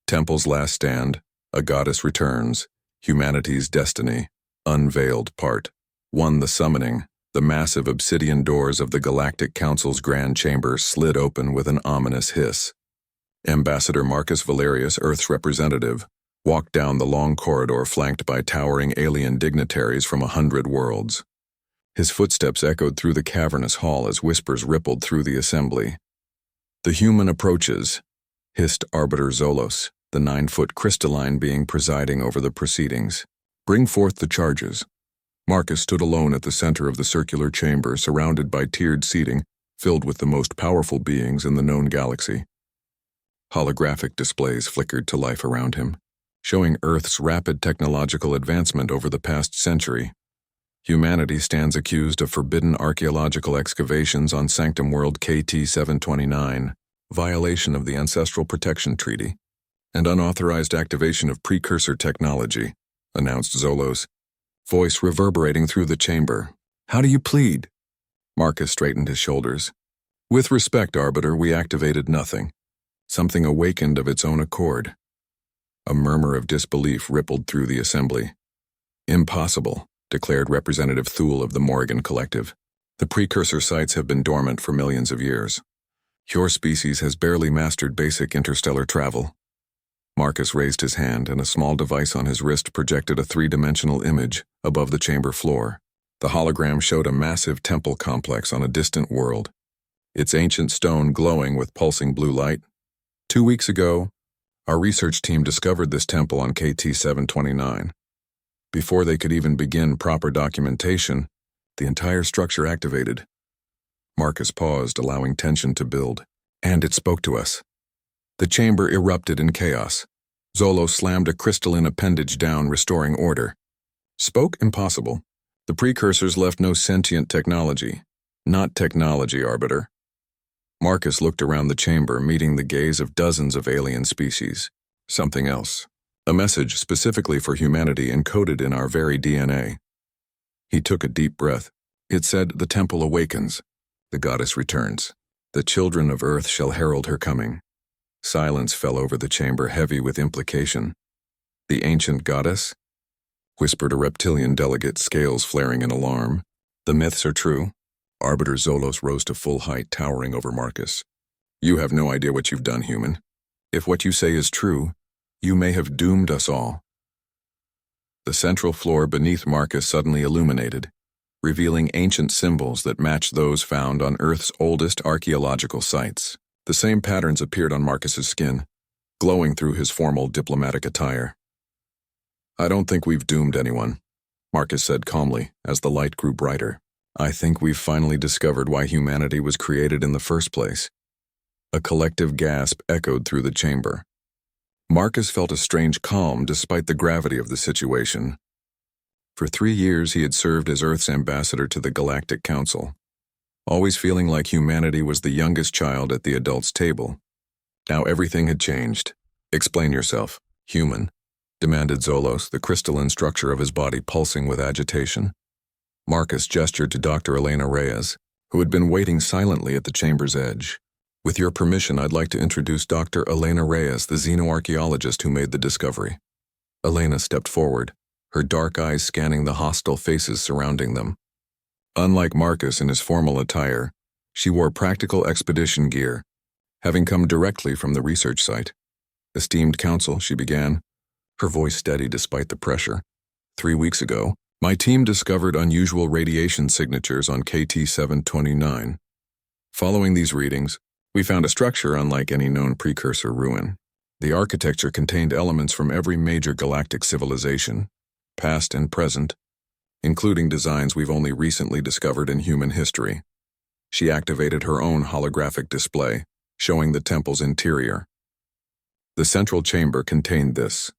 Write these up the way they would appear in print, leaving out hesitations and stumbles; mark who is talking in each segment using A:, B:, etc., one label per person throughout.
A: Temple's Last Stand, A Goddess Returns, Humanity's Destiny, Unveiled Part 1. The Summoning. The massive obsidian doors of the Galactic Council's Grand Chamber slid open with an ominous hiss. Ambassador Marcus Valerius, Earth's representative, walked down the long corridor flanked by towering alien dignitaries from 100 worlds. His footsteps echoed through the cavernous hall as whispers rippled through the assembly. "The human approaches," hissed Arbiter Zolos, the 9-foot crystalline being presiding over the proceedings. "Bring forth the charges." Marcus stood alone at the center of the circular chamber, surrounded by tiered seating filled with the most powerful beings in the known galaxy. Holographic displays flickered to life around him, showing Earth's rapid technological advancement over the past century. Humanity stands accused of forbidden archaeological excavations on Sanctum World KT-729, violation of the Ancestral Protection Treaty, and unauthorized activation of precursor technology, announced Zolos, voice reverberating through the chamber. "How do you plead?" Marcus straightened his shoulders. "With respect, Arbiter, we activated nothing. Something awakened of its own accord." A murmur of disbelief rippled through the assembly. "Impossible," declared Representative Thule of the Morrigan Collective. "The precursor sites have been dormant for millions of years. Your species has barely mastered basic interstellar travel." Marcus raised his hand, and a small device on his wrist projected a 3-dimensional image above the chamber floor. The hologram showed a massive temple complex on a distant world, its ancient stone glowing with pulsing blue light. 2 weeks ago, our research team discovered this temple on KT-729. Before they could even begin proper documentation, the entire structure activated. Marcus paused, allowing tension to build. "And it spoke to us." The chamber erupted in chaos. Zolo slammed a crystalline appendage down, restoring order. "Spoke? Impossible. The precursors left no sentient technology. Not technology, Arbiter." Marcus looked around the chamber, meeting the gaze of dozens of alien species. "Something else. A message specifically for humanity encoded in our very DNA." He took a deep breath. It said, "The temple awakens. The goddess returns. The children of Earth shall herald her coming." Silence fell over the chamber, heavy with implication. "The ancient goddess?" whispered a reptilian delegate, scales flaring in alarm. "The myths are true." Arbiter Zolos rose to full height, towering over Marcus. "You have no idea what you've done, human. If what you say is true, you may have doomed us all." The central floor beneath Marcus suddenly illuminated, revealing ancient symbols that matched those found on Earth's oldest archaeological sites. The same patterns appeared on Marcus's skin, glowing through his formal diplomatic attire. "I don't think we've doomed anyone," Marcus said calmly as the light grew brighter. "I think we've finally discovered why humanity was created in the first place." A collective gasp echoed through the chamber. Marcus felt a strange calm despite the gravity of the situation. For 3 years he had served as Earth's ambassador to the Galactic Council, always feeling like humanity was the youngest child at the adults' table. Now everything had changed. "Explain yourself, human," demanded Zolos, the crystalline structure of his body pulsing with agitation. Marcus gestured to Dr. Elena Reyes, who had been waiting silently at the chamber's edge. "With your permission, I'd like to introduce Dr. Elena Reyes, the xenoarchaeologist who made the discovery." Elena stepped forward, her dark eyes scanning the hostile faces surrounding them. Unlike Marcus in his formal attire, she wore practical expedition gear, having come directly from the research site. "Esteemed council," she began, her voice steady despite the pressure. 3 weeks ago, my team discovered unusual radiation signatures on KT-729. Following these readings, we found a structure unlike any known precursor ruin. The architecture contained elements from every major galactic civilization, past and present, including designs we've only recently discovered in human history. She activated her own holographic display, showing the temple's interior. The central chamber contained this.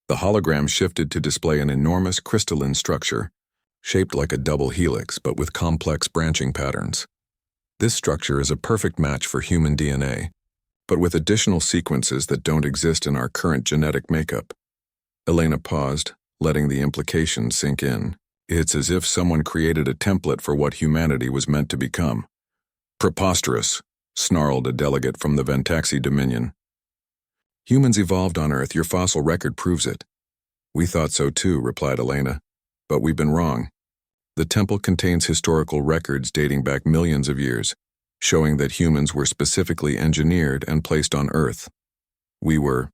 A: The hologram shifted to display an enormous crystalline structure, shaped like a double helix but with complex branching patterns. This structure is a perfect match for human DNA, but with additional sequences that don't exist in our current genetic makeup. Elena paused, letting the implication sink in. "It's as if someone created a template for what humanity was meant to become." "Preposterous," snarled a delegate from the Ventaxi Dominion. Humans evolved on Earth, your fossil record proves it. We thought so too, replied Elena. But we've been wrong. The temple contains historical records dating back millions of years, showing that humans were specifically engineered and placed on Earth. We were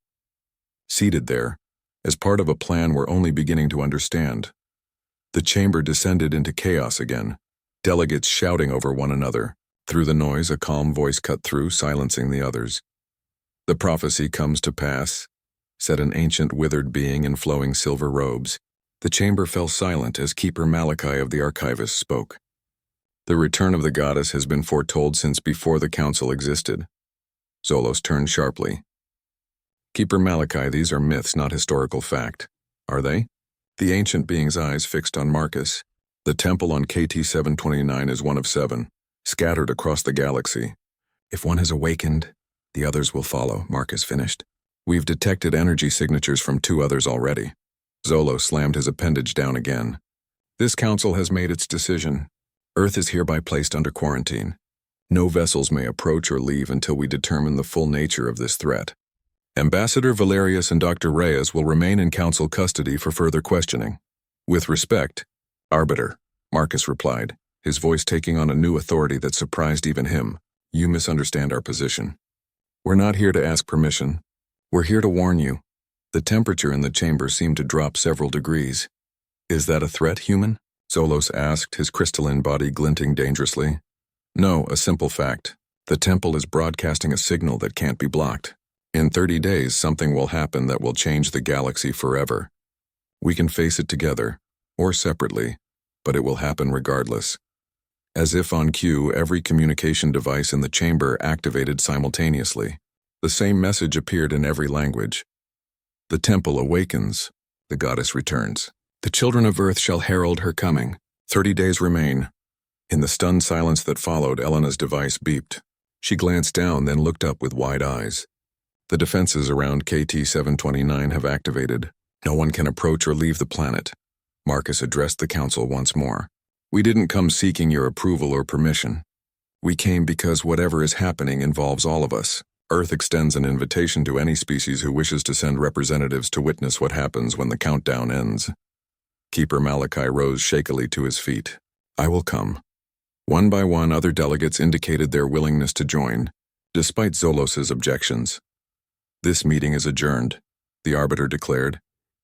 A: seated there as part of a plan we're only beginning to understand. The chamber descended into chaos again, delegates shouting over one another. Through the noise, a calm voice cut through, silencing the others. The prophecy comes to pass, said an ancient withered being in flowing silver robes. The chamber fell silent as Keeper Malachi of the Archivist spoke. The return of the goddess has been foretold since before the council existed. Zolos turned sharply. Keeper Malachi, these are myths, not historical fact. Are they? The ancient being's eyes fixed on Marcus. The temple on KT-729 is one of 7, scattered across the galaxy. If one has awakened, the others will follow, Marcus finished. We've detected energy signatures from 2 others already. Zolo slammed his appendage down again. This council has made its decision. Earth is hereby placed under quarantine. No vessels may approach or leave until we determine the full nature of this threat. Ambassador Valerius and Dr. Reyes will remain in council custody for further questioning. With respect, Arbiter, Marcus replied, his voice taking on a new authority that surprised even him. You misunderstand our position. We're not here to ask permission. We're here to warn you. The temperature in the chamber seemed to drop several degrees. Is that a threat, human? Zolos asked, his crystalline body glinting dangerously. No, a simple fact. The temple is broadcasting a signal that can't be blocked. In 30 days, something will happen that will change the galaxy forever. We can face it together, or separately, but it will happen regardless. As if on cue, every communication device in the chamber activated simultaneously. The same message appeared in every language. The temple awakens. The goddess returns. The children of Earth shall herald her coming. 30 days remain. In the stunned silence that followed, Elena's device beeped. She glanced down, then looked up with wide eyes. The defenses around KT-729 have activated. No one can approach or leave the planet. Marcus addressed the council once more. We didn't come seeking your approval or permission. We came because whatever is happening involves all of us. Earth extends an invitation to any species who wishes to send representatives to witness what happens when the countdown ends. Keeper Malachi rose shakily to his feet. I will come. One by one, other delegates indicated their willingness to join, despite Zolos's objections. This meeting is adjourned, the Arbiter declared,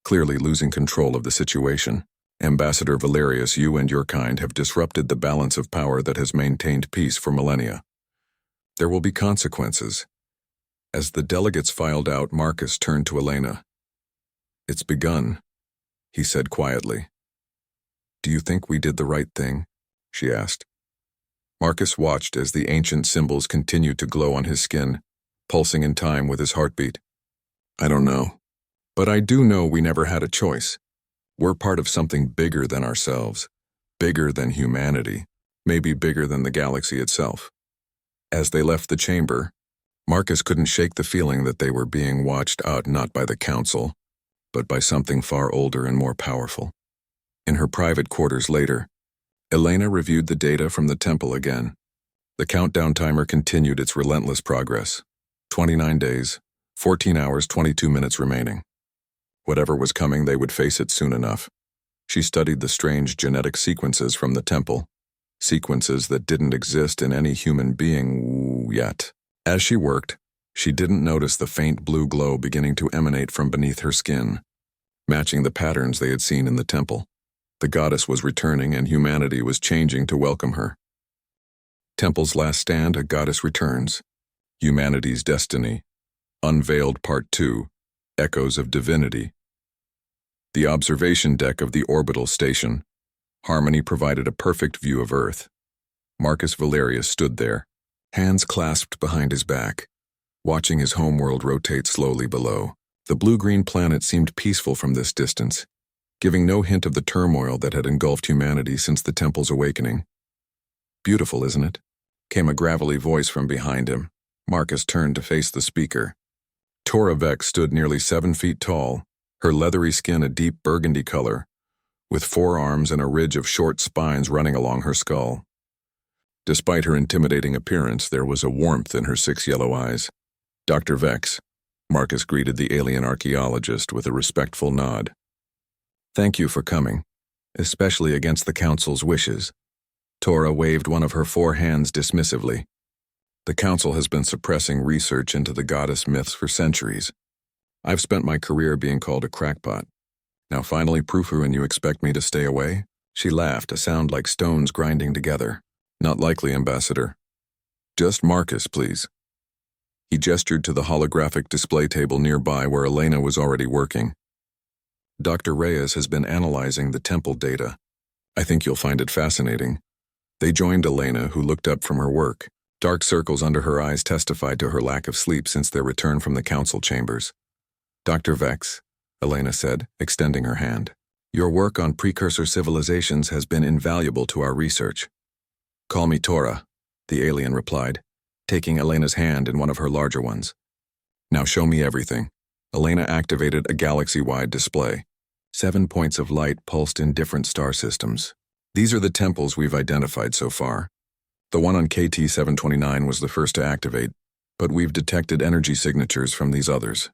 A: clearly losing control of the situation. Ambassador Valerius, you and your kind have disrupted the balance of power that has maintained peace for millennia. There will be consequences. As the delegates filed out, Marcus turned to Elena. It's begun, he said quietly. Do you think we did the right thing? She asked. Marcus watched as the ancient symbols continued to glow on his skin, pulsing in time with his heartbeat. I don't know. But I do know we never had a choice. We're part of something bigger than ourselves, bigger than humanity, maybe bigger than the galaxy itself. As they left the chamber, Marcus couldn't shake the feeling that they were being watched out not by the council, but by something far older and more powerful. In her private quarters later, Elena reviewed the data from the temple again. The countdown timer continued its relentless progress. 29 days, 14 hours, 22 minutes remaining. Whatever was coming, they would face it soon enough. She studied the strange genetic sequences from the temple, sequences that didn't exist in any human being yet. As she worked, she didn't notice the faint blue glow beginning to emanate from beneath her skin, matching the patterns they had seen in the temple. The goddess was returning and humanity was changing to welcome her. Temple's Last Stand, a Goddess Returns. Humanity's Destiny. Unveiled Part 2. Echoes of Divinity. The observation deck of the orbital station. Harmony provided a perfect view of Earth. Marcus Valerius stood there, hands clasped behind his back, watching his homeworld rotate slowly below. The blue-green planet seemed peaceful from this distance, giving no hint of the turmoil that had engulfed humanity since the temple's awakening. Beautiful, isn't it? Came a gravelly voice from behind him. Marcus turned to face the speaker. Tora Vex stood nearly 7 feet tall, her leathery skin a deep burgundy color, with 4 arms and a ridge of short spines running along her skull. Despite her intimidating appearance, there was a warmth in her 6 yellow eyes. Dr. Vex, Marcus greeted the alien archaeologist with a respectful nod. Thank you for coming, especially against the Council's wishes. Tora waved one of her 4 hands dismissively. The Council has been suppressing research into the goddess myths for centuries. I've spent my career being called a crackpot. Now finally proof-er and you expect me to stay away? She laughed, a sound like stones grinding together. Not likely, Ambassador. Just Marcus, please. He gestured to the holographic display table nearby where Elena was already working. Dr. Reyes has been analyzing the temple data. I think you'll find it fascinating. They joined Elena, who looked up from her work. Dark circles under her eyes testified to her lack of sleep since their return from the council chambers. Dr. Vex, Elena said, extending her hand. Your work on precursor civilizations has been invaluable to our research. Call me Tora, the alien replied, taking Elena's hand in one of her larger ones. Now show me everything. Elena activated a galaxy-wide display. 7 points of light pulsed in different star systems. These are the temples we've identified so far. The one on KT-729 was the first to activate, but we've detected energy signatures from these others.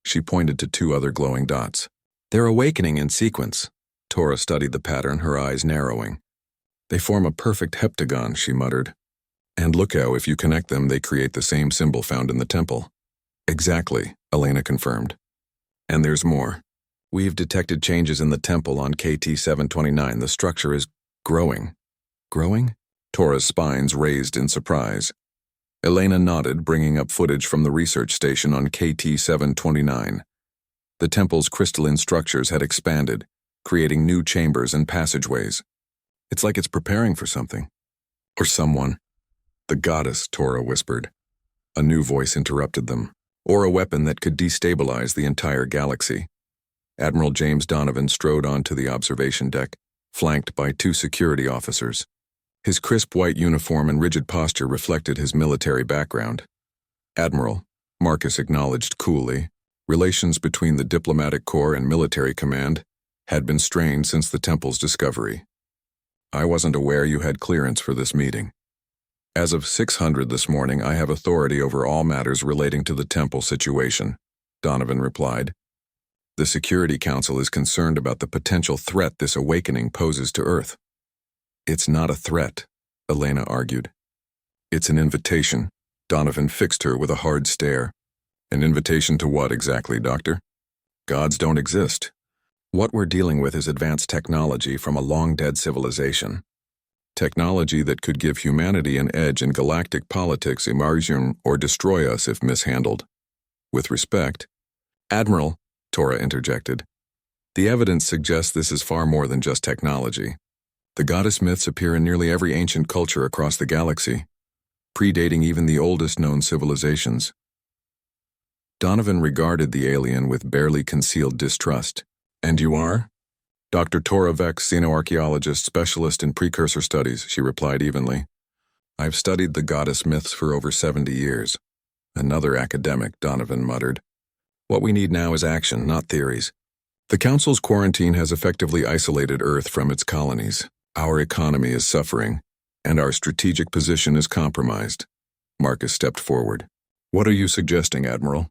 A: She pointed to 2 other glowing dots. They're awakening in sequence. Tora studied the pattern, her eyes narrowing. They form a perfect heptagon, she muttered. And look how, if you connect them, they create the same symbol found in the temple. Exactly, Elena confirmed. And there's more. We've detected changes in the temple on KT-729. The structure is growing. Growing? Tora's spines raised in surprise. Elena nodded, bringing up footage from the research station on KT-729. The temple's crystalline structures had expanded, creating new chambers and passageways. It's like it's preparing for something. Or someone. The goddess, Tora whispered. A new voice interrupted them. Or a weapon that could destabilize the entire galaxy. Admiral James Donovan strode onto the observation deck, flanked by 2 security officers. His crisp white uniform and rigid posture reflected his military background. Admiral, Marcus acknowledged coolly, relations between the diplomatic corps and military command had been strained since the temple's discovery. I wasn't aware you had clearance for this meeting. As of 600 this morning, I have authority over all matters relating to the temple situation, Donovan replied. The Security Council is concerned about the potential threat this awakening poses to Earth. It's not a threat, Elena argued. It's an invitation. Donovan fixed her with a hard stare. An invitation to what exactly, Doctor? Gods don't exist. What we're dealing with is advanced technology from a long-dead civilization. Technology that could give humanity an edge in galactic politics, immersion, or destroy us if mishandled. With respect, Admiral, Tora interjected, the evidence suggests this is far more than just technology. The goddess myths appear in nearly every ancient culture across the galaxy, predating even the oldest known civilizations. Donovan regarded the alien with barely concealed distrust. And you are? Dr. Tora Vex, xenoarchaeologist, specialist in precursor studies, she replied evenly. I've studied the goddess myths for over 70 years. Another academic, Donovan muttered. What we need now is action, not theories. The Council's quarantine has effectively isolated Earth from its colonies. Our economy is suffering, and our strategic position is compromised. Marcus stepped forward. What are you suggesting, Admiral?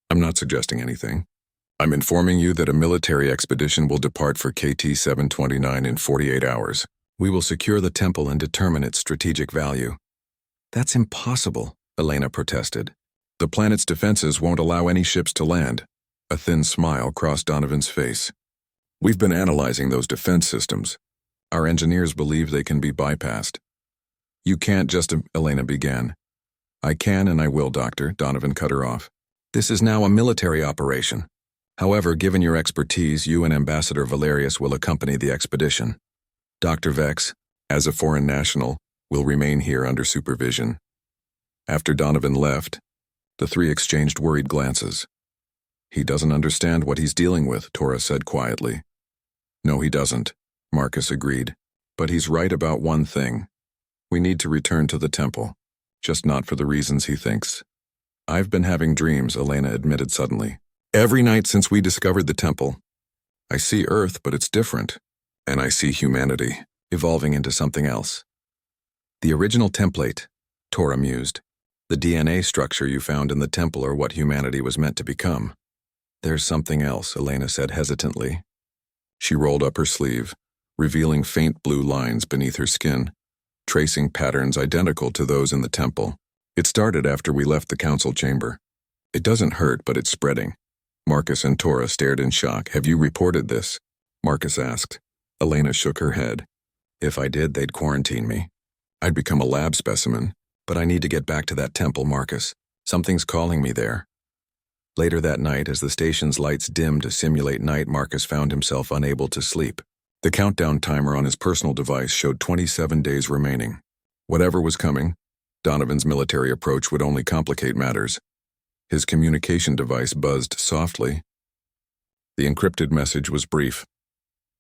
A: I'm not suggesting anything. I'm informing you that a military expedition will depart for KT-729 in 48 hours. We will secure the temple and determine its strategic value. That's impossible, Elena protested. The planet's defenses won't allow any ships to land. A thin smile crossed Donovan's face. We've been analyzing those defense systems. Our engineers believe they can be bypassed. You can't just, Elena began. I can and I will, Doctor, Donovan cut her off. This is now a military operation. However, given your expertise, you and Ambassador Valerius will accompany the expedition. Dr. Vex, as a foreign national, will remain here under supervision. After Donovan left, the 3 exchanged worried glances. He doesn't understand what he's dealing with, Tora said quietly. No, he doesn't, Marcus agreed. But he's right about one thing. We need to return to the temple, just not for the reasons he thinks. I've been having dreams, Elena admitted suddenly. Every night since we discovered the temple. I see Earth, but it's different. And I see humanity, evolving into something else. The original template, Tora mused. The DNA structure you found in the temple are what humanity was meant to become. There's something else, Elena said hesitantly. She rolled up her sleeve, revealing faint blue lines beneath her skin, tracing patterns identical to those in the temple. It started after we left the council chamber. It doesn't hurt, but it's spreading. Marcus and Tora stared in shock. Have you reported this? Marcus asked. Elena shook her head. If I did, they'd quarantine me. I'd become a lab specimen, but I need to get back to that temple, Marcus. Something's calling me there. Later that night, as the station's lights dimmed to simulate night, Marcus found himself unable to sleep. The countdown timer on his personal device showed 27 days remaining. Whatever was coming, Donovan's military approach would only complicate matters. His communication device buzzed softly. The encrypted message was brief.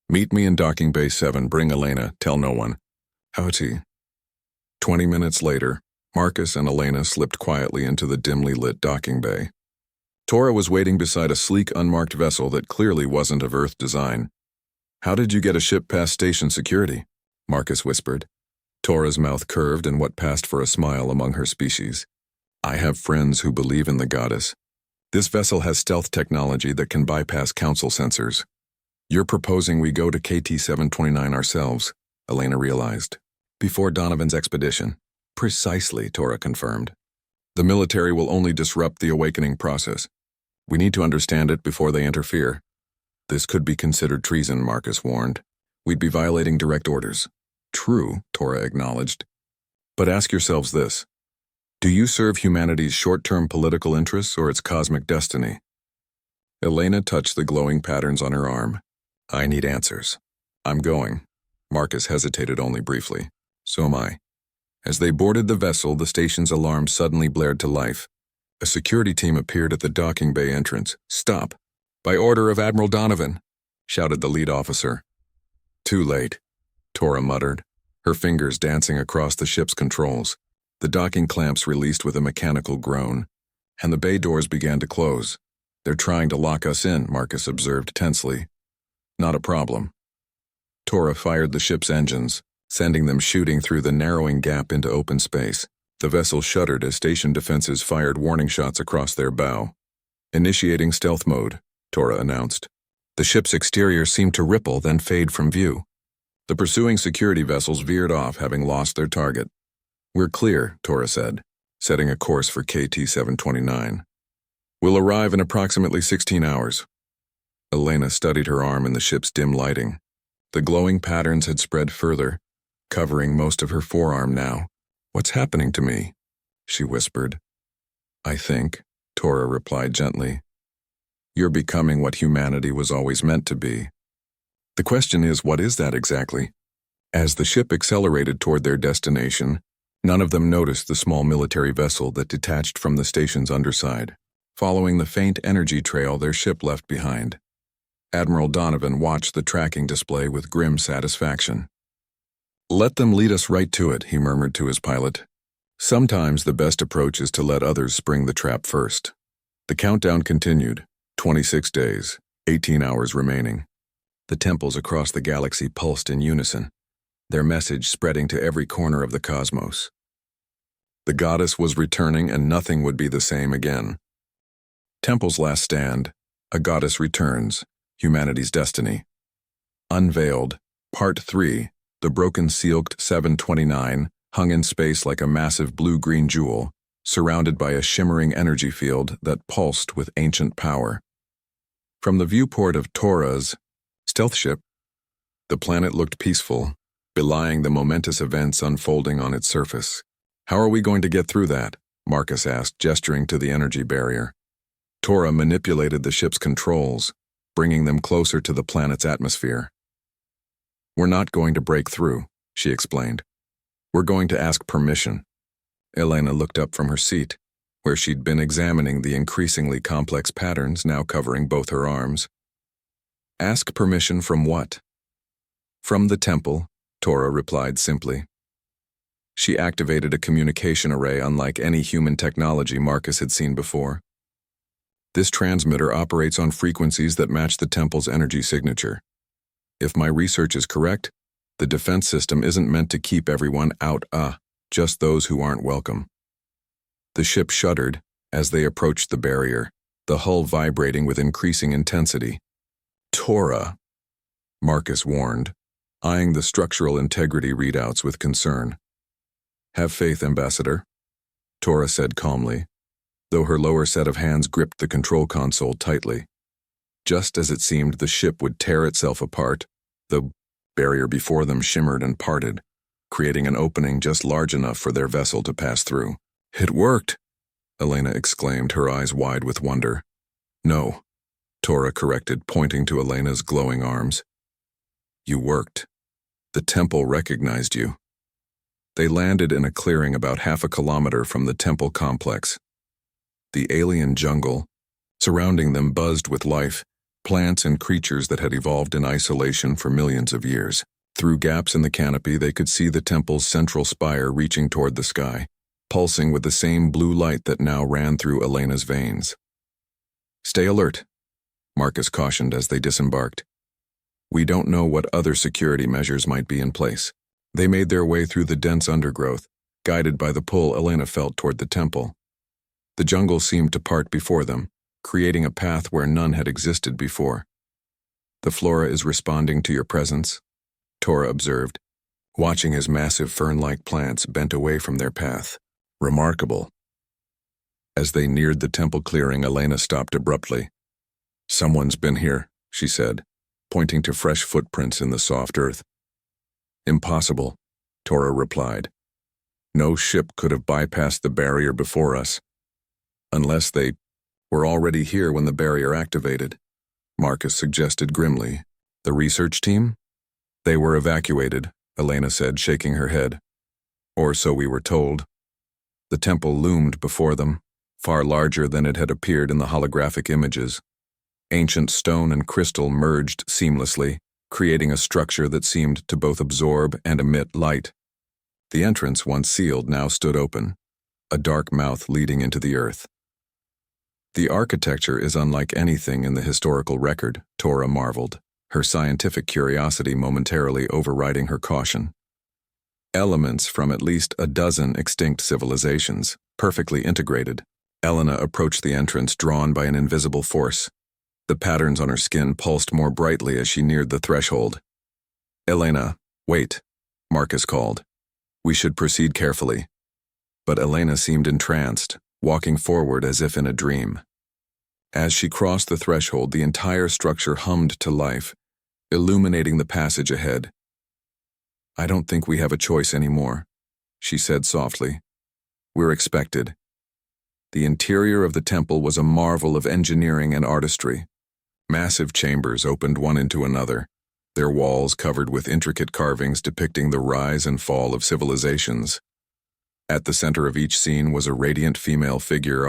A: Meet me in docking bay 7, bring Elena, tell no one. Howdy. 20 minutes later, Marcus and Elena slipped quietly into the dimly lit docking bay. Tora was waiting beside a sleek, unmarked vessel that clearly wasn't of Earth design. How did you get a ship past station security? Marcus whispered. Tora's mouth curved in what passed for a smile among her species. I have friends who believe in the goddess. This vessel has stealth technology that can bypass council sensors. You're proposing we go to KT-729 ourselves, Elena realized. Before Donovan's expedition. Precisely, Tora confirmed. The military will only disrupt the awakening process. We need to understand it before they interfere. This could be considered treason, Marcus warned. We'd be violating direct orders. True, Tora acknowledged. But ask yourselves this. Do you serve humanity's short-term political interests or its cosmic destiny? Elena touched the glowing patterns on her arm. I need answers. I'm going. Marcus hesitated only briefly. So am I. As they boarded the vessel, the station's alarm suddenly blared to life. A security team appeared at the docking bay entrance. Stop! By order of Admiral Donovan, shouted the lead officer. Too late, Tora muttered, her fingers dancing across the ship's controls. The docking clamps released with a mechanical groan, and the bay doors began to close. They're trying to lock us in, Marcus observed tensely. Not a problem. Tora fired the ship's engines, sending them shooting through the narrowing gap into open space. The vessel shuddered as station defenses fired warning shots across their bow. Initiating stealth mode, Tora announced. The ship's exterior seemed to ripple, then fade from view. The pursuing security vessels veered off, having lost their target. We're clear, Tora said, setting a course for KT-729. We'll arrive in approximately 16 hours. Elena studied her arm in the ship's dim lighting. The glowing patterns had spread further, covering most of her forearm now. What's happening to me? She whispered. I think, Tora replied gently. You're becoming what humanity was always meant to be. The question is, what is that exactly? As the ship accelerated toward their destination, none of them noticed the small military vessel that detached from the station's underside, following the faint energy trail their ship left behind. Admiral Donovan watched the tracking display with grim satisfaction. Let them lead us right to it, he murmured to his pilot. Sometimes the best approach is to let others spring the trap first. The countdown continued, 26 days, 18 hours remaining. The temples across the galaxy pulsed in unison, their message spreading to every corner of the cosmos. The goddess was returning and nothing would be the same again. Temple's Last Stand, A Goddess Returns, Humanity's Destiny. Unveiled, Part 3, the broken sealed 729 hung in space like a massive blue-green jewel, surrounded by a shimmering energy field that pulsed with ancient power. From the viewport of Tora's stealth ship, the planet looked peaceful, belying the momentous events unfolding on its surface. How are we going to get through that? Marcus asked, gesturing to the energy barrier. Tora manipulated the ship's controls, bringing them closer to the planet's atmosphere. We're not going to break through, she explained. We're going to ask permission. Elena looked up from her seat, where she'd been examining the increasingly complex patterns now covering both her arms. Ask permission from what? From the temple, Tora replied simply. She activated a communication array unlike any human technology Marcus had seen before. This transmitter operates on frequencies that match the temple's energy signature. If my research is correct, the defense system isn't meant to keep everyone out, just those who aren't welcome. The ship shuddered as they approached the barrier, the hull vibrating with increasing intensity. "Tora," Marcus warned, eyeing the structural integrity readouts with concern. "Have faith, Ambassador," Tora said calmly, though her lower set of hands gripped the control console tightly. Just as it seemed the ship would tear itself apart, the barrier before them shimmered and parted, creating an opening just large enough for their vessel to pass through. "It worked!" Elena exclaimed, her eyes wide with wonder. "No," Tora corrected, pointing to Elena's glowing arms. "You worked. The temple recognized you." They landed in a clearing about half a kilometer from the temple complex. The alien jungle surrounding them buzzed with life, plants and creatures that had evolved in isolation for millions of years. Through gaps in the canopy, they could see the temple's central spire reaching toward the sky, pulsing with the same blue light that now ran through Elena's veins. "Stay alert," Marcus cautioned as they disembarked. "We don't know what other security measures might be in place." They made their way through the dense undergrowth, guided by the pull Elena felt toward the temple. The jungle seemed to part before them, creating a path where none had existed before. "The flora is responding to your presence," Tora observed, watching as massive fern-like plants bent away from their path. "Remarkable." As they neared the temple clearing, Elena stopped abruptly. "Someone's been here," she said, pointing to fresh footprints in the soft earth. "Impossible," Tora replied. "No ship could have bypassed the barrier before us. Unless they were already here when the barrier activated," Marcus suggested grimly. "The research team?" "They were evacuated," Elena said, shaking her head. "Or so we were told." The temple loomed before them, far larger than it had appeared in the holographic images. Ancient stone and crystal merged seamlessly, creating a structure that seemed to both absorb and emit light. The entrance, once sealed, now stood open, a dark mouth leading into the earth. "The architecture is unlike anything in the historical record," Tora marveled, her scientific curiosity momentarily overriding her caution. "Elements from at least a dozen extinct civilizations, perfectly integrated." Elena approached the entrance, drawn by an invisible force. The patterns on her skin pulsed more brightly as she neared the threshold. "Elena, wait," Marcus called. "We should proceed carefully." But Elena seemed entranced, walking forward as if in a dream. As she crossed the threshold, the entire structure hummed to life, illuminating the passage ahead. "I don't think we have a choice anymore," she said softly. "We're expected." The interior of the temple was a marvel of engineering and artistry. Massive chambers opened one into another, their walls covered with intricate carvings depicting the rise and fall of civilizations. At the center of each scene was a radiant female figure,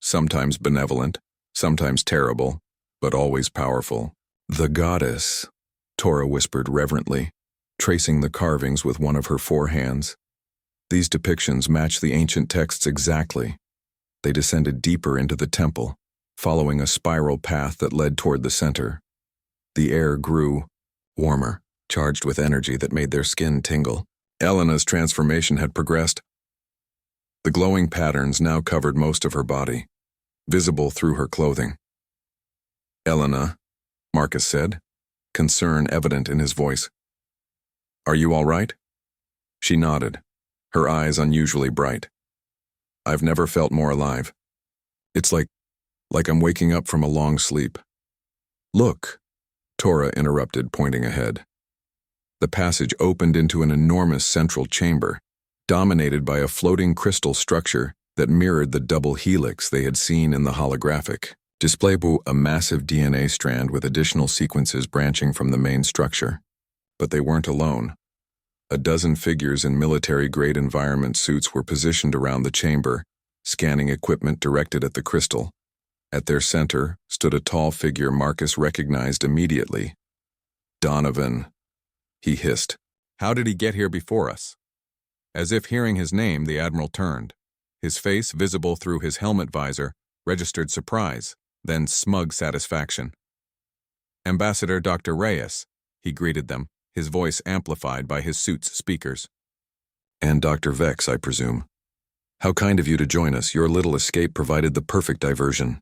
A: sometimes benevolent, sometimes terrible, but always powerful. "The goddess," Tora whispered reverently, tracing the carvings with one of her four hands. These depictions match the ancient texts exactly. They descended deeper into the temple, following a spiral path that led toward the center. The air grew warmer, charged with energy that made their skin tingle. Elena's transformation had progressed. The glowing patterns now covered most of her body, visible through her clothing. "Elena," Marcus said, concern evident in his voice. "Are you all right?" She nodded, her eyes unusually bright. "I've never felt more alive. It's like I'm waking up from a long sleep." "Look," Tora interrupted, pointing ahead. The passage opened into an enormous central chamber, dominated by a floating crystal structure that mirrored the double helix they had seen in the holographic display, a massive DNA strand with additional sequences branching from the main structure. But they weren't alone. A dozen figures in military-grade environment suits were positioned around the chamber, scanning equipment directed at the crystal. At their center stood a tall figure Marcus recognized immediately. "Donovan," he hissed. "How did he get here before us?" As if hearing his name, the Admiral turned. His face, visible through his helmet visor, registered surprise, then smug satisfaction. "Ambassador Dr. Reyes," he greeted them, his voice amplified by his suit's speakers. "And Dr. Vex, I presume. How kind of you to join us. Your little escape provided the perfect diversion.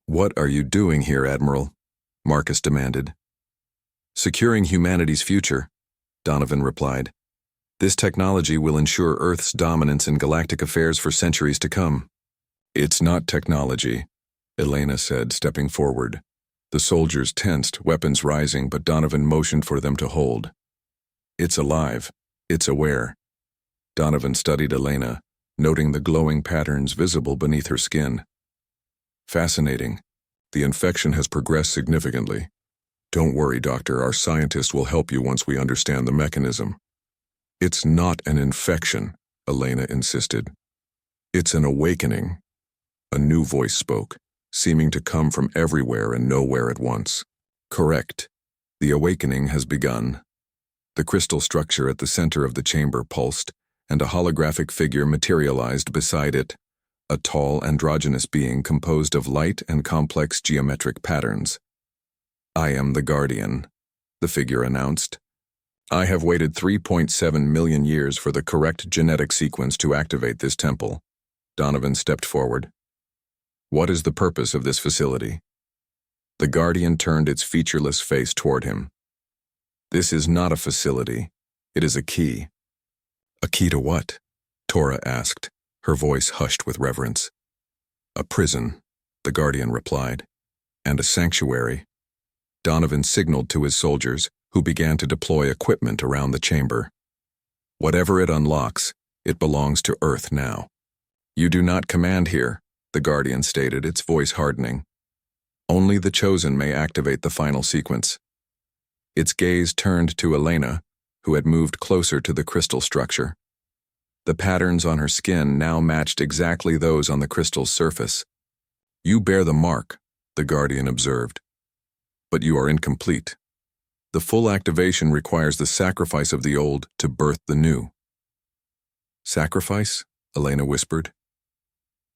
A: What are you doing here, Admiral? Marcus demanded. Securing humanity's future, Donovan replied. This technology will ensure Earth's dominance in galactic affairs for centuries to come. It's not technology, Elena said, stepping forward. The soldiers tensed, weapons rising, but Donovan motioned for them to hold. It's alive. It's aware. Donovan studied Elena, noting the glowing patterns visible beneath her skin. Fascinating. The infection has progressed significantly. Don't worry, Doctor. Our scientists will help you once we understand the mechanism. It's not an infection, Elena insisted. It's an awakening. A new voice spoke, seeming to come from everywhere and nowhere at once. Correct. The awakening has begun. The crystal structure at the center of the chamber pulsed, and a holographic figure materialized beside it, a tall, androgynous being composed of light and complex geometric patterns. I am the Guardian, the figure announced. I have waited 3.7 million years for the correct genetic sequence to activate this temple. Donovan stepped forward. What is the purpose of this facility? The Guardian turned its featureless face toward him. This is not a facility. It is a key. A key to what? Tora asked, her voice hushed with reverence. A prison, the Guardian replied. And a sanctuary. Donovan signaled to his soldiers, who began to deploy equipment around the chamber. Whatever it unlocks, it belongs to Earth now. You do not command here, the Guardian stated, its voice hardening. Only the chosen may activate the final sequence. Its gaze turned to Elena, who had moved closer to the crystal structure. The patterns on her skin now matched exactly those on the crystal's surface. You bear the mark, the Guardian observed. But you are incomplete. The full activation requires the sacrifice of the old to birth the new. Sacrifice? Elena whispered.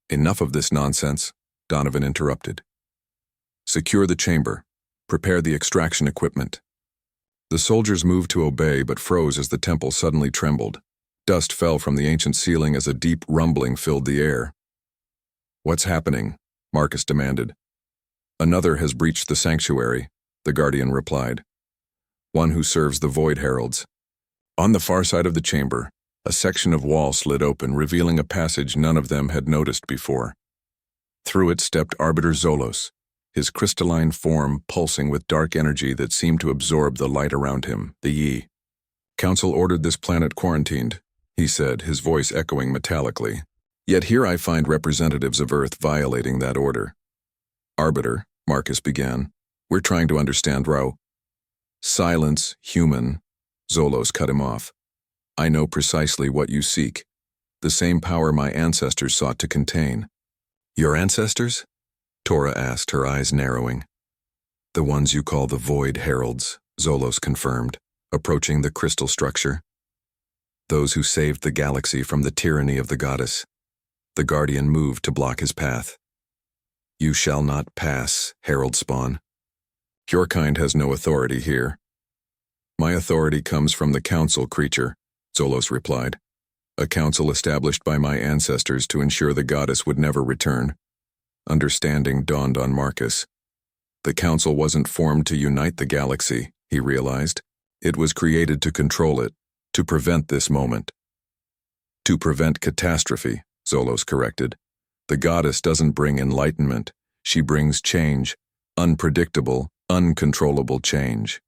A: Enough of this nonsense, Donovan interrupted. Secure the chamber. Prepare the extraction equipment. The soldiers moved to obey but froze as the temple suddenly trembled. Dust fell from the ancient ceiling as a deep rumbling filled the air. What's happening? Marcus demanded. Another has breached the sanctuary, the Guardian replied. One who serves the Void Heralds. On the far side of the chamber, a section of wall slid open, revealing a passage none of them had noticed before. Through it stepped Arbiter Zolos, his crystalline form pulsing with dark energy that seemed to absorb the light around him, the Yi. Council ordered this planet quarantined, he said, his voice echoing metallically. Yet here I find representatives of Earth violating that order. Arbiter, Marcus began. We're trying to understand Rao. Silence, human, Zolos cut him off. I know precisely what you seek. The same power my ancestors sought to contain. Your ancestors? Tora asked, her eyes narrowing. The ones you call the Void Heralds, Zolos confirmed, approaching the crystal structure. Those who saved the galaxy from the tyranny of the goddess. The Guardian moved to block his path. You shall not pass, Herald Spawn. Your kind has no authority here. My authority comes from the council, creature, Zolos replied. A council established by my ancestors to ensure the goddess would never return. Understanding dawned on Marcus. The council wasn't formed to unite the galaxy, he realized. It was created to control it, to prevent this moment. To prevent catastrophe, Zolos corrected. The goddess doesn't bring enlightenment. She brings change, unpredictable, uncontrollable change.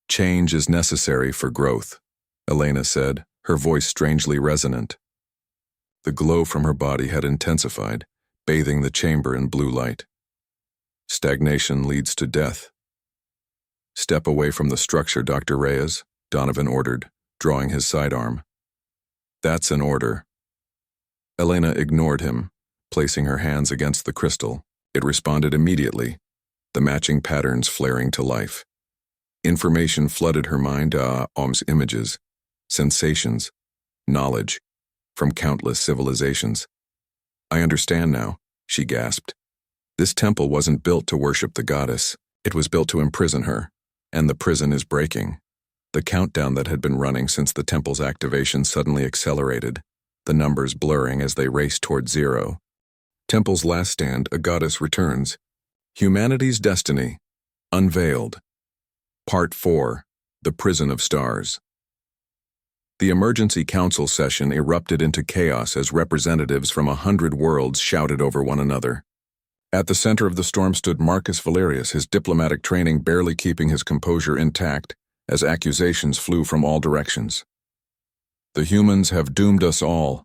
A: Change is necessary for growth, Elena said, her voice strangely resonant. The glow from her body had intensified, bathing the chamber in blue light. Stagnation leads to death. Step away from the structure, Dr. Reyes, Donovan ordered, drawing his sidearm. That's an order. Elena ignored him, placing her hands against the crystal. It responded immediately, the matching patterns flaring to life. Information flooded her mind, images, sensations, knowledge, from countless civilizations. I understand now, she gasped. This temple wasn't built to worship the goddess. It was built to imprison her, and the prison is breaking. The countdown that had been running since the temple's activation suddenly accelerated. the numbers blurring as they raced toward zero. Temple's last stand, a goddess returns. Humanity's destiny, unveiled. Part 4, The Prison of Stars. The emergency council session erupted into chaos as representatives from 100 worlds shouted over one another. At the center of the storm stood Marcus Valerius, his diplomatic training barely keeping his composure intact as accusations flew from all directions. "The humans have doomed us all,"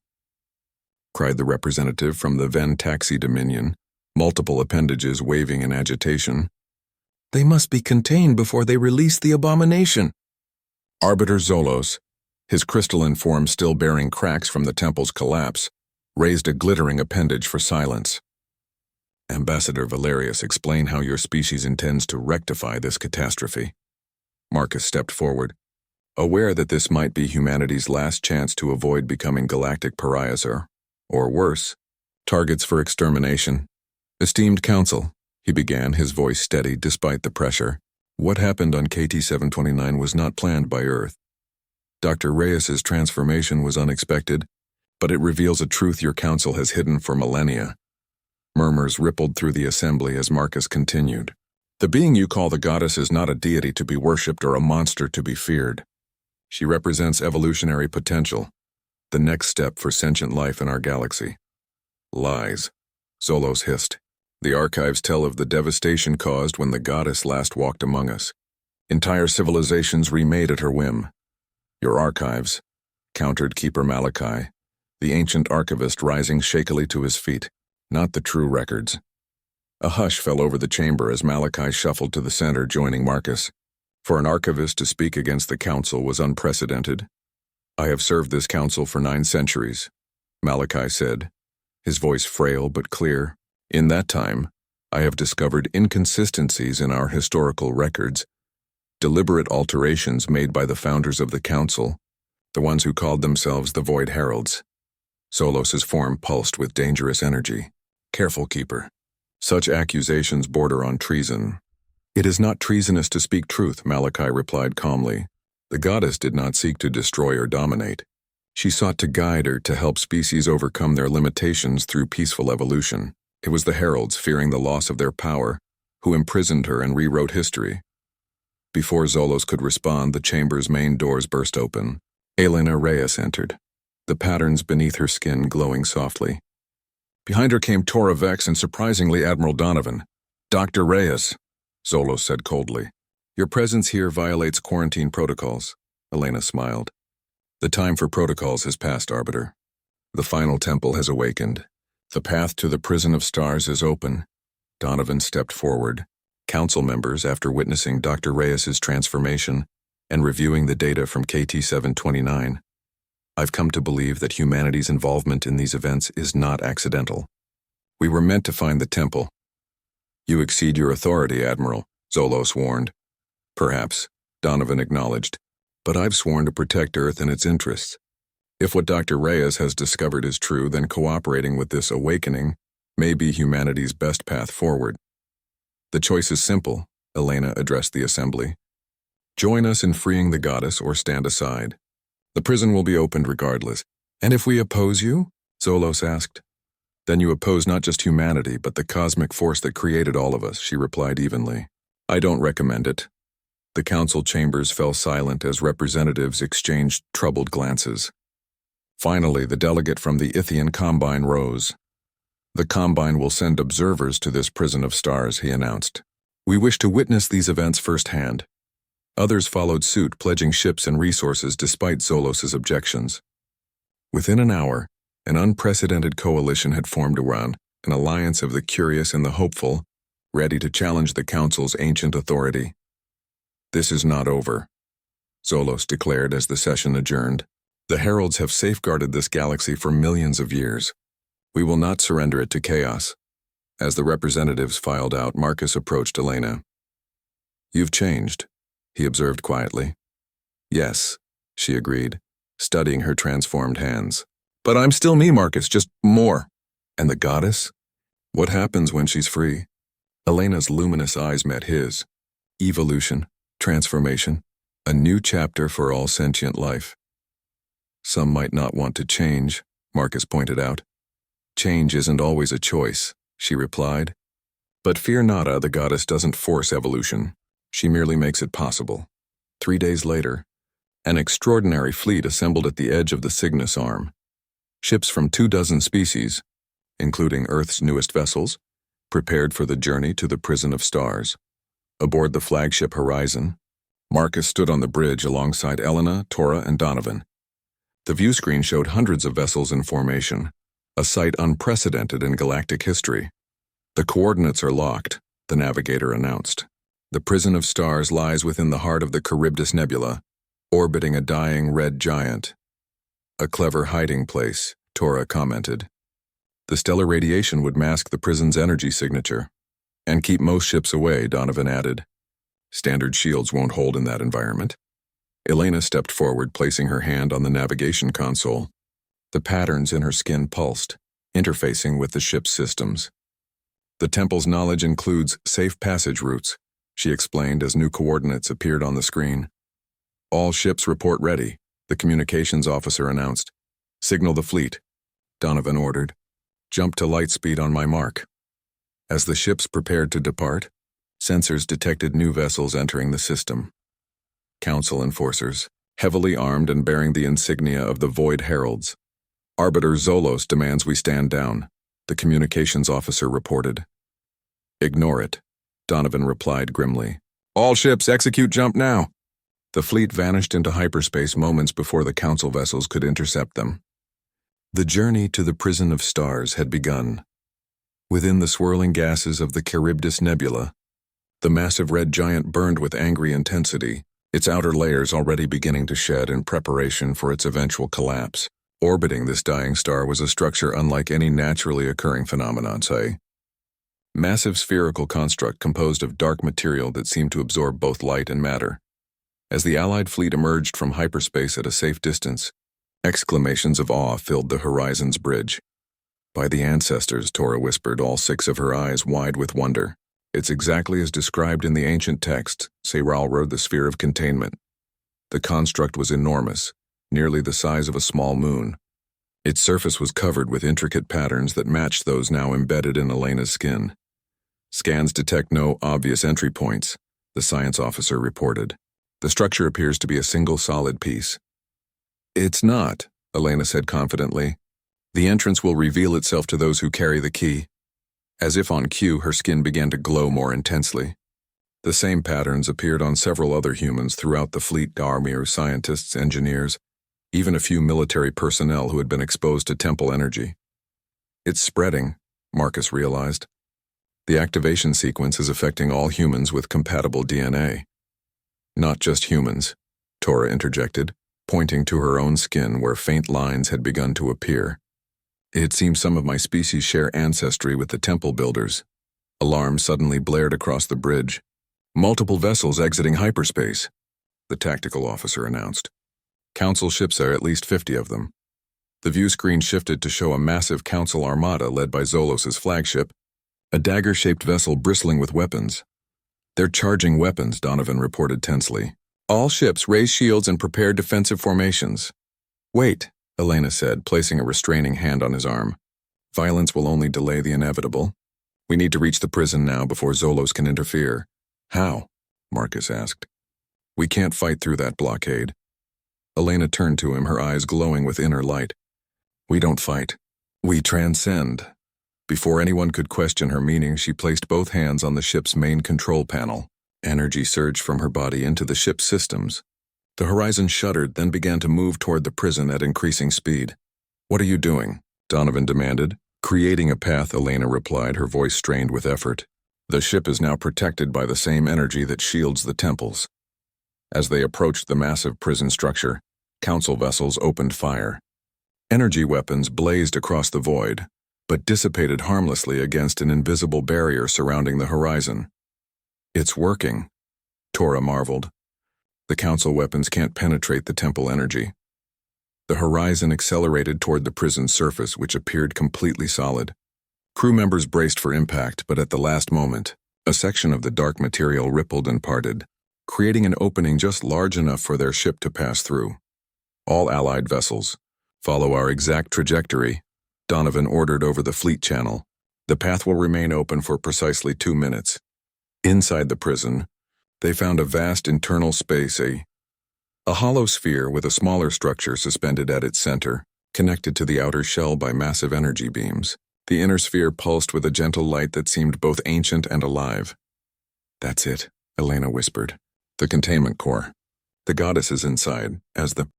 A: cried the representative from the Ven Taxi Dominion, multiple appendages waving in agitation. "They must be contained before they release the abomination." Arbiter Zolos, his crystalline form still bearing cracks from the temple's collapse, raised a glittering appendage for silence. "Ambassador Valerius, explain how your species intends to rectify this catastrophe." Marcus stepped forward, aware that this might be humanity's last chance to avoid becoming galactic pariahs or worse, targets for extermination. "Esteemed Council," he began, his voice steady despite the pressure, "what happened on KT-729 was not planned by Earth. Dr. Reyes's transformation was unexpected, but it reveals a truth your council has hidden for millennia." Murmurs rippled through the assembly as Marcus continued. "The being you call the goddess is not a deity to be worshipped or a monster to be feared. She represents evolutionary potential, the next step for sentient life in our galaxy." "Lies," Zolos hissed. "The archives tell of the devastation caused when the goddess last walked among us. Entire civilizations remade at her whim." "Your archives," countered Keeper Malachi, the ancient archivist rising shakily to his feet, "not the true records." A hush fell over the chamber as Malachi shuffled to the center, joining Marcus. For an archivist to speak against the council was unprecedented. "I have served this council for 9 centuries, Malachi said, his voice frail but clear. "In that time, I have discovered inconsistencies in our historical records, deliberate alterations made by the founders of the council, the ones who called themselves the Void Heralds." Zolos's form pulsed with dangerous energy. "Careful, Keeper. Such accusations border on treason." "It is not treasonous to speak truth," Malachi replied calmly. "The goddess did not seek to destroy or dominate. She sought to guide or to help species overcome their limitations through peaceful evolution. It was the heralds, fearing the loss of their power, who imprisoned her and rewrote history." Before Zolos could respond, the chamber's main doors burst open. Elena Reyes entered, the patterns beneath her skin glowing softly. Behind her came Tora Vex and surprisingly Admiral Donovan. "Dr. Reyes," Zolos said coldly, "your presence here violates quarantine protocols." Elena smiled. "The time for protocols has passed, Arbiter. The final temple has awakened. The path to the prison of stars is open." Donovan stepped forward. Council members, after witnessing Dr. Reyes's transformation and reviewing the data from KT-729, "I've come to believe that humanity's involvement in these events is not accidental. We were meant to find the temple." "You exceed your authority, Admiral," Zolos warned. "Perhaps," Donovan acknowledged, "but I've sworn to protect Earth and its interests. If what Dr. Reyes has discovered is true, then cooperating with this awakening may be humanity's best path forward." "The choice is simple," Elena addressed the assembly. "Join us in freeing the goddess or stand aside. The prison will be opened regardless." "And if we oppose you?" Zolos asked. "Then you oppose not just humanity, but the cosmic force that created all of us," she replied evenly. "I don't recommend it." The council chambers fell silent as representatives exchanged troubled glances. Finally, the delegate from the Ithian Combine rose. "The Combine will send observers to this prison of stars," he announced. "We wish to witness these events firsthand." Others followed suit, pledging ships and resources despite Zolos's objections. Within an hour, an unprecedented coalition had formed around an alliance of the curious and the hopeful, ready to challenge the Council's ancient authority. "This is not over," Zolos declared as the session adjourned. "The Heralds have safeguarded this galaxy for millions of years. We will not surrender it to chaos." As the representatives filed out, Marcus approached Elena. "You've changed," he observed quietly. "Yes," she agreed, studying her transformed hands. "But I'm still me, Marcus, just more." "And the goddess? What happens when she's free?" Elena's luminous eyes met his. "Evolution, transformation, a new chapter for all sentient life. Some might not want to change," Marcus pointed out. Change isn't always a choice, she replied. But fear not, the goddess doesn't force evolution. She merely makes it possible. 3 days later, an extraordinary fleet assembled at the edge of the Cygnus Arm. Ships from 24 species, including Earth's newest vessels, prepared for the journey to the prison of stars. Aboard the flagship Horizon, Marcus stood on the bridge alongside Elena, Tora, and Donovan. The view screen showed hundreds of vessels in formation, a sight unprecedented in galactic history. The coordinates are locked, the navigator announced. The prison of stars lies within the heart of the Charybdis Nebula, orbiting a dying red giant. A clever hiding place, Tora commented. The stellar radiation would mask the prison's energy signature, and keep most ships away, Donovan added. Standard shields won't hold in that environment. Elena stepped forward, placing her hand on the navigation console. The patterns in her skin pulsed, interfacing with the ship's systems. The temple's knowledge includes safe passage routes, she explained as new coordinates appeared on the screen. All ships report ready, the communications officer announced. Signal the fleet, Donovan ordered. Jump to light speed on my mark. As the ships prepared to depart, sensors detected new vessels entering the system. Council enforcers, heavily armed and bearing the insignia of the Void Heralds. Arbiter Zolos demands we stand down, the communications officer reported. Ignore it, Donovan replied grimly. All ships execute jump now. The fleet vanished into hyperspace moments before the Council vessels could intercept them. The journey to the prison of stars had begun. Within the swirling gases of the Charybdis Nebula, the massive red giant burned with angry intensity, its outer layers already beginning to shed in preparation for its eventual collapse. Orbiting this dying star was a structure unlike any naturally occurring phenomenon, say. Massive spherical construct composed of dark material that seemed to absorb both light and matter. As the Allied fleet emerged from hyperspace at a safe distance, exclamations of awe filled the Horizon's bridge. By the ancestors, Tora whispered, all 6 of her eyes wide with wonder. It's exactly as described in the ancient text, Seiral wrote the sphere of containment. The construct was enormous, nearly the size of a small moon. Its surface was covered with intricate patterns that matched those now embedded in Elena's skin. Scans detect no obvious entry points, the science officer reported. The structure appears to be a single solid piece. It's not, Elena said confidently. The entrance will reveal itself to those who carry the key. As if on cue, her skin began to glow more intensely. The same patterns appeared on several other humans throughout the fleet, army or scientists, engineers, even a few military personnel who had been exposed to temple energy. It's spreading, Marcus realized. The activation sequence is affecting all humans with compatible DNA. Not just humans, Tora interjected, pointing to her own skin where faint lines had begun to appear. It seems some of my species share ancestry with the temple builders. Alarms suddenly blared across the bridge. Multiple vessels exiting hyperspace, the tactical officer announced. Council ships are at least 50 of them. The view screen shifted to show a massive Council armada led by Zolos's flagship, a dagger-shaped vessel bristling with weapons. They're charging weapons, Donovan reported tensely. All ships raise shields and prepare defensive formations. Wait, Elena said, placing a restraining hand on his arm. Violence will only delay the inevitable. We need to reach the prison now before Zolos can interfere. How? Marcus asked. We can't fight through that blockade. Elena turned to him, her eyes glowing with inner light. We don't fight. We transcend. Before anyone could question her meaning, she placed both hands on the ship's main control panel. Energy surged from her body into the ship's systems. The Horizon shuddered, then began to move toward the prison at increasing speed. What are you doing? Donovan demanded. Creating a path, Elena replied, her voice strained with effort. The ship is now protected by the same energy that shields the temples. As they approached the massive prison structure, Council vessels opened fire. Energy weapons blazed across the void, but dissipated harmlessly against an invisible barrier surrounding the Horizon. It's working, Tora marveled. The Council weapons can't penetrate the temple energy. The Horizon accelerated toward the prison's surface, which appeared completely solid. Crew members braced for impact, but at the last moment, a section of the dark material rippled and parted, creating an opening just large enough for their ship to pass through. All Allied vessels, Follow our exact trajectory, Donovan ordered over the fleet channel. The path will remain open for precisely 2 minutes. Inside the prison, they found a vast internal space, a hollow sphere with a smaller structure suspended at its center, connected to the outer shell by massive energy beams. The inner sphere pulsed with a gentle light that seemed both ancient and alive. "That's it," Elena whispered. "The containment core. The goddess is inside, as the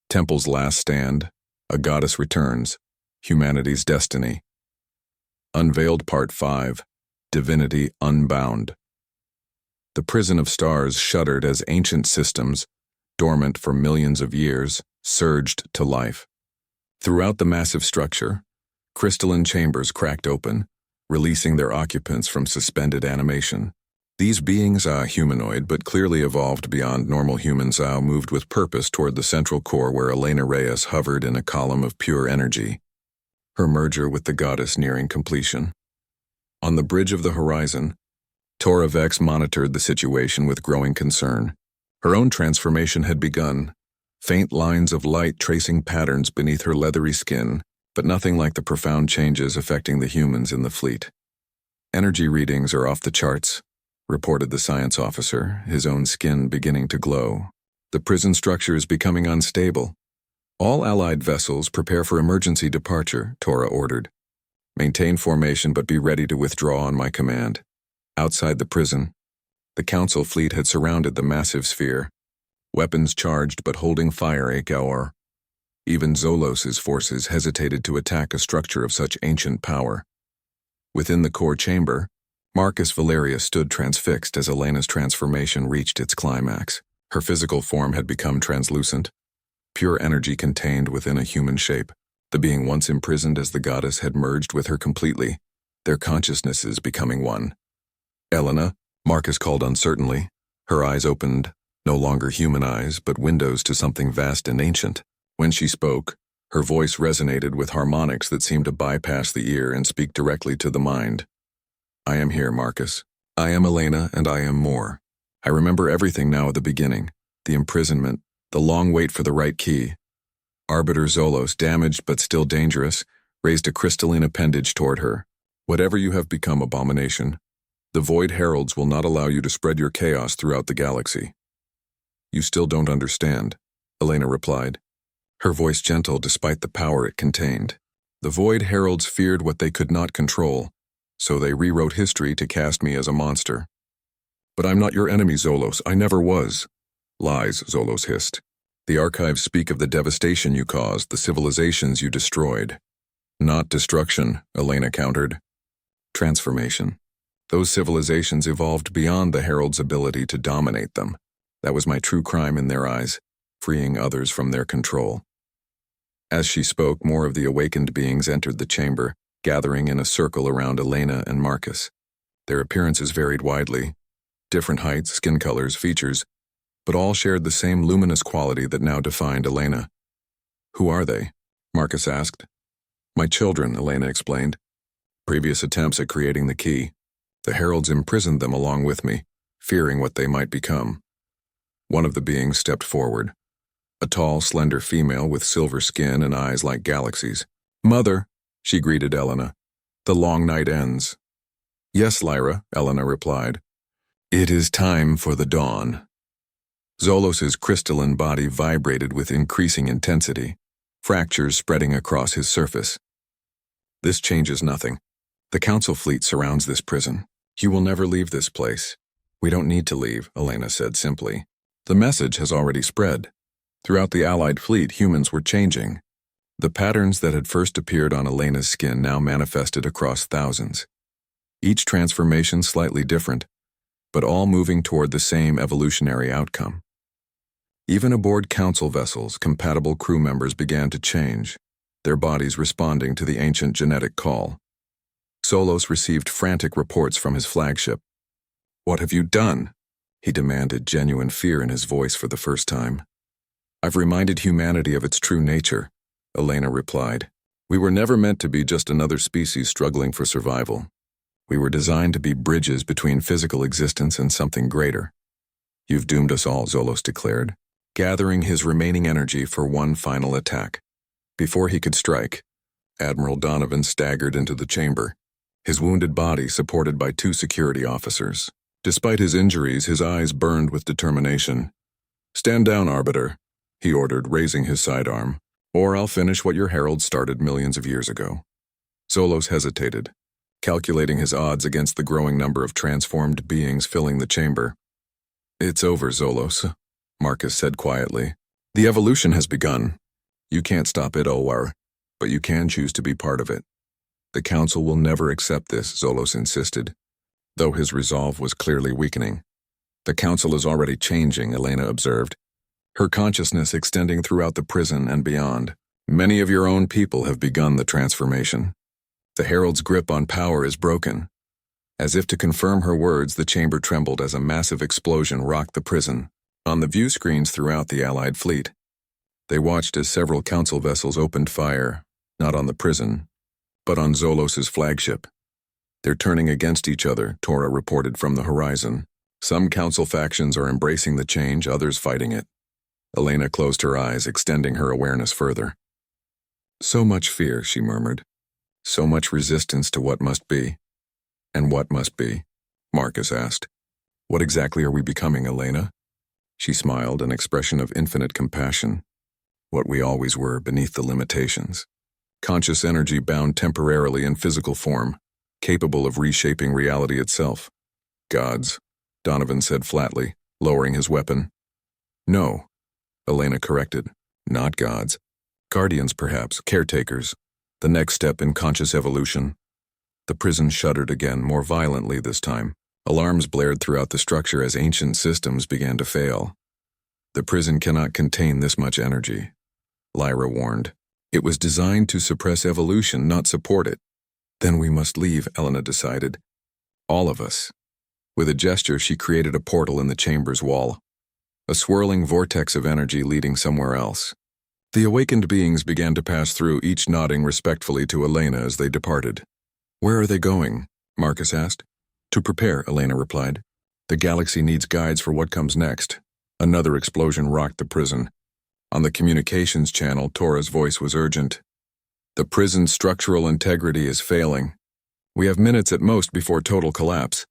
A: temple's last stand. A goddess returns. Humanity's destiny." Unveiled Part 5. Divinity Unbound. The prison of stars shuddered as ancient systems, dormant for millions of years, surged to life. Throughout the massive structure, crystalline chambers cracked open, releasing their occupants from suspended animation. These beings, humanoid but clearly evolved beyond normal humans, moved with purpose toward the central core where Elena Reyes hovered in a column of pure energy, her merger with the goddess nearing completion. On the bridge of the horizon, Tora Vex monitored the situation with growing concern. Her own transformation had begun, faint lines of light tracing patterns beneath her leathery skin, but nothing like the profound changes affecting the humans in the fleet. "Energy readings are off the charts," reported the science officer, his own skin beginning to glow. "The prison structure is becoming unstable. All Allied vessels prepare for emergency departure," Tora ordered. "Maintain formation but be ready to withdraw on my command." Outside the prison, the Council fleet had surrounded the massive sphere, weapons charged but holding fire hour. Even Zolos's forces hesitated to attack a structure of such ancient power. Within the core chamber, Marcus Valeria stood transfixed as Elena's transformation reached its climax. Her physical form had become translucent, pure energy contained within a human shape. The being once imprisoned as the goddess had merged with her completely, their consciousnesses becoming one. "Elena," Marcus called uncertainly. Her eyes opened, no longer human eyes, but windows to something vast and ancient. When she spoke, her voice resonated with harmonics that seemed to bypass the ear and speak directly to the mind. "I am here, Marcus. I am Elena, and I am more. I remember everything now at the beginning, the imprisonment, the long wait for the right key." Arbiter Zolos, damaged but still dangerous, raised a crystalline appendage toward her. "Whatever you have become, Abomination, the Void Heralds will not allow you to spread your chaos throughout the galaxy." "You still don't understand," Elena replied, her voice gentle despite the power it contained. "The Void Heralds feared what they could not control, so they rewrote history to cast me as a monster." "But I'm not your enemy, Zolos. I never was." "Lies," Zolos hissed. "The archives speak of the devastation you caused, the civilizations you destroyed." "Not destruction," Elena countered. "Transformation. Those civilizations evolved beyond the Herald's ability to dominate them. That was my true crime in their eyes, freeing others from their control." As she spoke, more of the awakened beings entered the chamber, gathering in a circle around Elena and Marcus. Their appearances varied widely, different heights, skin colors, features, but all shared the same luminous quality that now defined Elena. "Who are they?" Marcus asked. "My children," Elena explained. "Previous attempts at creating the key. The Heralds imprisoned them along with me, fearing what they might become." One of the beings stepped forward, a tall, slender female with silver skin and eyes like galaxies. "Mother," she greeted Elena. "The long night ends." "Yes, Lyra," Elena replied. "It is time for the dawn." Zolos's crystalline body vibrated with increasing intensity, fractures spreading across his surface. "This changes nothing. The Council fleet surrounds this prison. You will never leave this place." "We don't need to leave," Elena said simply. "The message has already spread. Throughout the Allied fleet, humans were changing. The patterns that had first appeared on Elena's skin now manifested across thousands. Each transformation slightly different, but all moving toward the same evolutionary outcome. Even aboard Council vessels, compatible crew members began to change, their bodies responding to the ancient genetic call. Zolos received frantic reports from his flagship. "What have you done?" he demanded, genuine fear in his voice for the first time. "I've reminded humanity of its true nature," Elena replied. "We were never meant to be just another species struggling for survival. We were designed to be bridges between physical existence and something greater." "You've doomed us all," Zolos declared, gathering his remaining energy for one final attack. Before he could strike, Admiral Donovan staggered into the chamber, his wounded body supported by 2 security officers. Despite his injuries, his eyes burned with determination. "Stand down, Arbiter," he ordered, raising his sidearm, "or I'll finish what your herald started millions of years ago." Zolos hesitated, calculating his odds against the growing number of transformed beings filling the chamber. "It's over, Zolos," Marcus said quietly. "The evolution has begun. You can't stop it, Owar, but you can choose to be part of it." "The Council will never accept this," Zolos insisted, though his resolve was clearly weakening. "The Council is already changing," Elena observed, her consciousness extending throughout the prison and beyond. "Many of your own people have begun the transformation. The Herald's grip on power is broken." As if to confirm her words, the chamber trembled as a massive explosion rocked the prison. On the view screens throughout the Allied fleet, they watched as several Council vessels opened fire, not on the prison, but on Zolos's flagship. "They're turning against each other," Tora reported from the horizon. "Some Council factions are embracing the change, others fighting it." Elena closed her eyes, extending her awareness further. "So much fear," she murmured. "So much resistance to what must be." "And what must be?" Marcus asked. "What exactly are we becoming, Elena?" She smiled, an expression of infinite compassion. "What we always were, beneath the limitations. Conscious energy bound temporarily in physical form, capable of reshaping reality itself." "Gods," Donovan said flatly, lowering his weapon. "No," Elena corrected. "Not gods. Guardians, perhaps, caretakers. The next step in conscious evolution." The prison shuddered again, more violently this time. Alarms blared throughout the structure as ancient systems began to fail. "The prison cannot contain this much energy," Lyra warned. "It was designed to suppress evolution, not support it." "Then we must leave," Elena decided. "All of us." With a gesture, she created a portal in the chamber's wall, a swirling vortex of energy leading somewhere else. The awakened beings began to pass through, each nodding respectfully to Elena as they departed. "Where are they going?" Marcus asked. "To prepare," Elena replied. "The galaxy needs guides for what comes next." Another explosion rocked the prison. On the communications channel, Tora's voice was urgent. "The prison's structural integrity is failing. We have minutes at most before total collapse."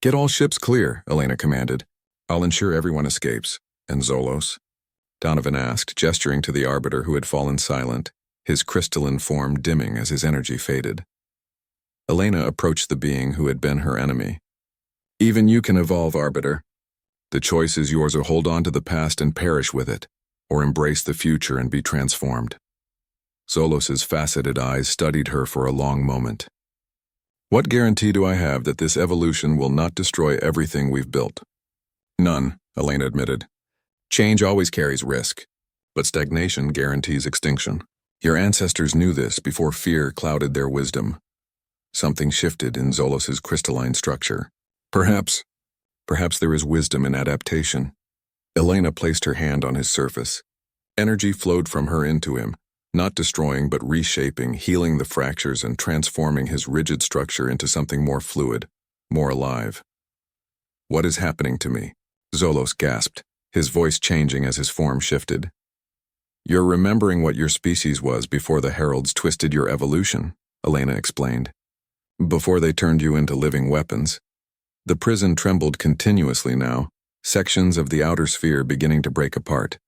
A: "Get all ships clear," Elena commanded. "I'll ensure everyone escapes." "And Zolos?" Donovan asked, gesturing to the Arbiter who had fallen silent, his crystalline form dimming as his energy faded. Elena approached the being who had been her enemy. "Even you can evolve, Arbiter. The choice is yours: to hold on to the past and perish with it, or embrace the future and be transformed." Zolos's faceted eyes studied her for a long moment. "What guarantee do I have that this evolution will not destroy everything we've built?" "None," Elena admitted. "Change always carries risk, but stagnation guarantees extinction. Your ancestors knew this before fear clouded their wisdom." Something shifted in Zolos's crystalline structure. Perhaps there is wisdom in adaptation." Elena placed her hand on his surface. Energy flowed from her into him, not destroying but reshaping, healing the fractures and transforming his rigid structure into something more fluid, more alive. "What is happening to me?" Zolos gasped, his voice changing as his form shifted. "You're remembering what your species was before the heralds twisted your evolution," Elena explained. "Before they turned you into living weapons." The prison trembled continuously now, sections of the outer sphere beginning to break apart.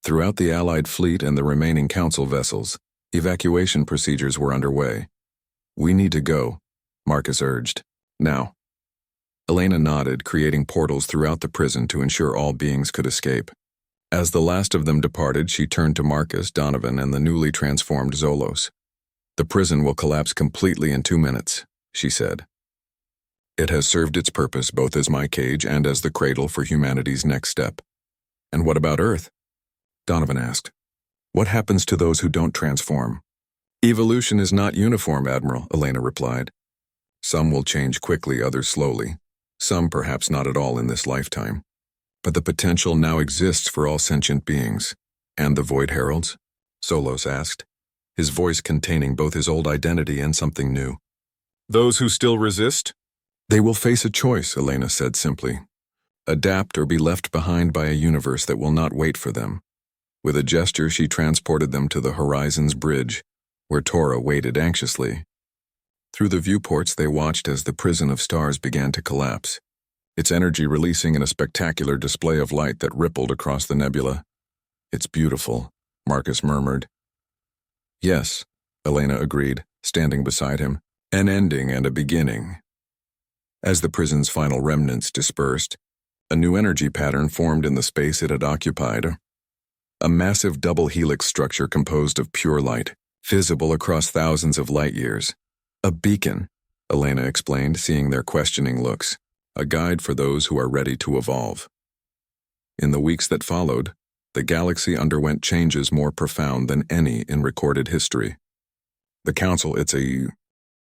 A: Throughout the Allied fleet and the remaining Council vessels, evacuation procedures were underway. "We need to go," Marcus urged. "Now." Elena nodded, creating portals throughout the prison to ensure all beings could escape. As the last of them departed, she turned to Marcus, Donovan, and the newly transformed Zolos. "The prison will collapse completely in 2 minutes," she said. "It has served its purpose both as my cage and as the cradle for humanity's next step." "And what about Earth?" Donovan asked. "What happens to those who don't transform?" "Evolution is not uniform, Admiral," Elena replied. "Some will change quickly, others slowly. Some perhaps not at all in this lifetime. But the potential now exists for all sentient beings." "And the Void Heralds?" Zolos asked, his voice containing both his old identity and something new. "Those who still resist?" "They will face a choice," Elena said simply. "Adapt or be left behind by a universe that will not wait for them." With a gesture, she transported them to the Horizon's bridge, where Tora waited anxiously. Through the viewports, they watched as the prison of stars began to collapse, its energy releasing in a spectacular display of light that rippled across the nebula. "It's beautiful," Marcus murmured. "Yes," Elena agreed, standing beside him. "An ending and a beginning." As the prison's final remnants dispersed, a new energy pattern formed in the space it had occupied. A massive double helix structure composed of pure light, visible across thousands of light years. "A beacon," Elena explained, seeing their questioning looks. "A guide for those who are ready to evolve." In the weeks that followed, the galaxy underwent changes more profound than any in recorded history. The Council, it's a